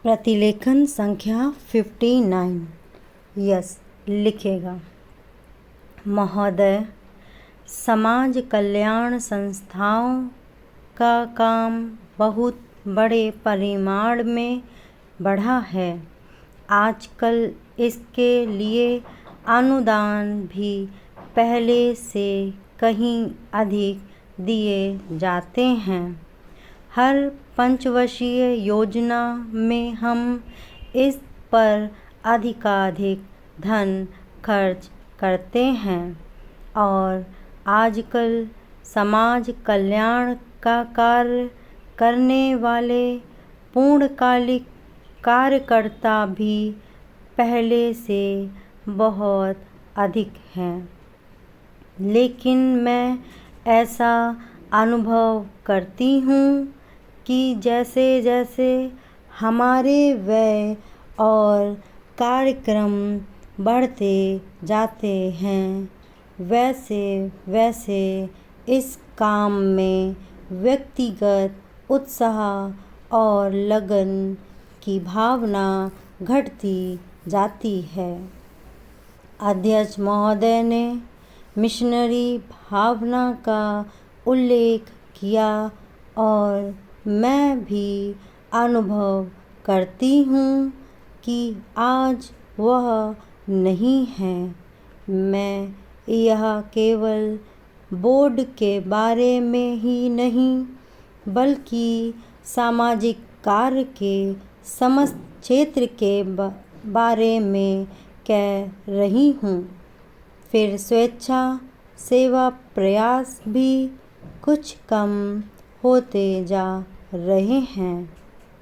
प्रतिलेखन संख्या 59 यस लिखेगा। महोदय, समाज कल्याण संस्थाओं का काम बहुत बड़े परिमाण में बढ़ा है। आजकल इसके लिए अनुदान भी पहले से कहीं अधिक दिए जाते हैं। हर पंचवर्षीय योजना में हम इस पर अधिकाधिक धन खर्च करते हैं और आजकल समाज कल्याण का कार्य करने वाले पूर्णकालिक कार्यकर्ता भी पहले से बहुत अधिक हैं। लेकिन मैं ऐसा अनुभव करती हूँ कि जैसे जैसे हमारे व्यय और कार्यक्रम बढ़ते जाते हैं, वैसे वैसे इस काम में व्यक्तिगत उत्साह और लगन की भावना घटती जाती है। अध्यक्ष महोदय ने मिशनरी भावना का उल्लेख किया और मैं भी अनुभव करती हूँ कि आज वह नहीं है। मैं यह केवल बोर्ड के बारे में ही नहीं बल्कि सामाजिक कार्य के समस्त क्षेत्र के बारे में कह रही हूँ। फिर स्वेच्छा सेवा प्रयास भी कुछ कम होते जा रहे हैं।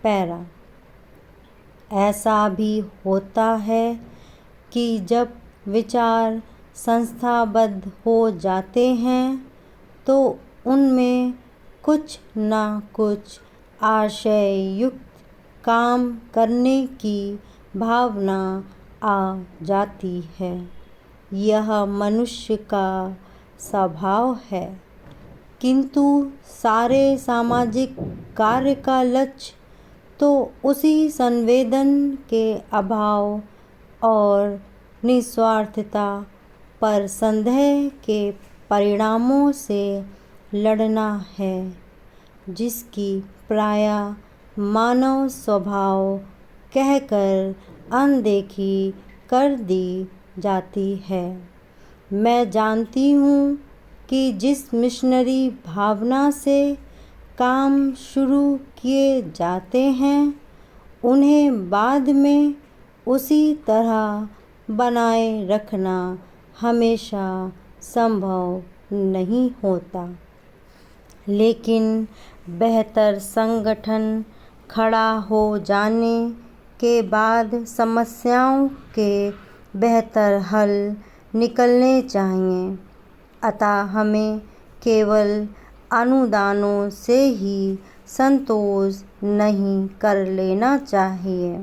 पैरा ऐसा भी होता है कि जब विचार संस्थाबद्ध हो जाते हैं तो उनमें कुछ न कुछ आशययुक्त काम करने की भावना आ जाती है। यह मनुष्य का स्वभाव है। किंतु सारे सामाजिक कार्य का लक्ष्य तो उसी संवेदन के अभाव और निस्वार्थता पर संदेह के परिणामों से लड़ना है, जिसकी प्रायः मानव स्वभाव कहकर अनदेखी कर दी जाती है। मैं जानती हूँ कि जिस मिशनरी भावना से काम शुरू किए जाते हैं उन्हें बाद में उसी तरह बनाए रखना हमेशा संभव नहीं होता। लेकिन बेहतर संगठन खड़ा हो जाने के बाद समस्याओं के बेहतर हल निकलने चाहिए। अतः हमें केवल अनुदानों से ही संतोष नहीं कर लेना चाहिए,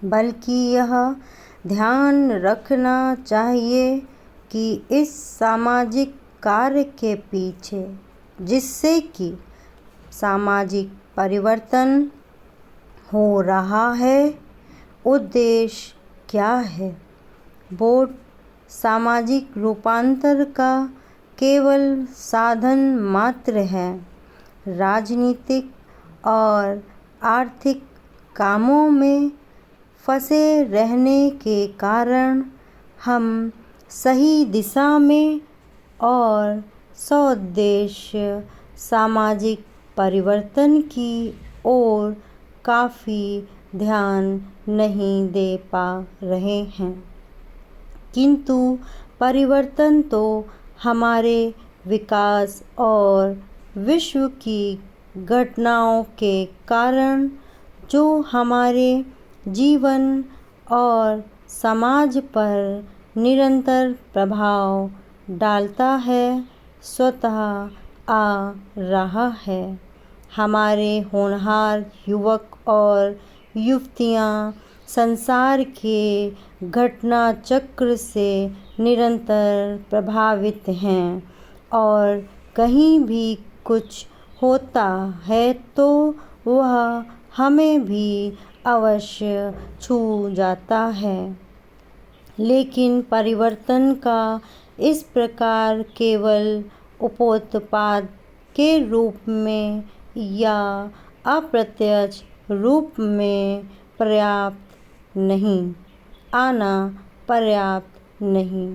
बल्कि यह ध्यान रखना चाहिए कि इस सामाजिक कार्य के पीछे, जिससे कि सामाजिक परिवर्तन हो रहा है, उद्देश्य क्या है। बोर्ड सामाजिक रूपांतर का केवल साधन मात्र है। राजनीतिक और आर्थिक कामों में फंसे रहने के कारण हम सही दिशा में और सौद्देश्य सामाजिक परिवर्तन की ओर काफ़ी ध्यान नहीं दे पा रहे हैं। किंतु परिवर्तन तो हमारे विकास और विश्व की घटनाओं के कारण जो हमारे जीवन और समाज पर निरंतर प्रभाव डालता है, स्वतः आ रहा है। हमारे होनहार युवक और युवतियाँ संसार के घटना चक्र से निरंतर प्रभावित हैं और कहीं भी कुछ होता है तो वह हमें भी अवश्य छू जाता है, लेकिन परिवर्तन का इस प्रकार केवल उपोत्पाद के रूप में या अप्रत्यक्ष रूप में पर्याप्त नहीं आना पर्याप्त नहीं।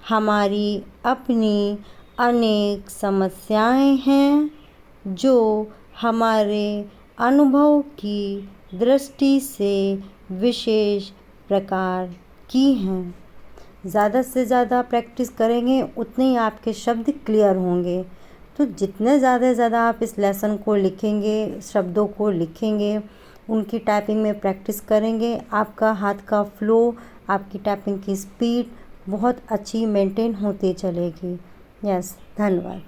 हमारी अपनी अनेक समस्याएं हैं जो हमारे अनुभव की दृष्टि से विशेष प्रकार की हैं। ज़्यादा से ज़्यादा प्रैक्टिस करेंगे उतने ही आपके शब्द क्लियर होंगे। तो जितने ज़्यादा से ज़्यादा आप इस लेसन को लिखेंगे, शब्दों को लिखेंगे, उनकी टाइपिंग में प्रैक्टिस करेंगे, आपका हाथ का फ्लो, आपकी टाइपिंग की स्पीड बहुत अच्छी मेंटेन होती चलेगी। यस, धन्यवाद।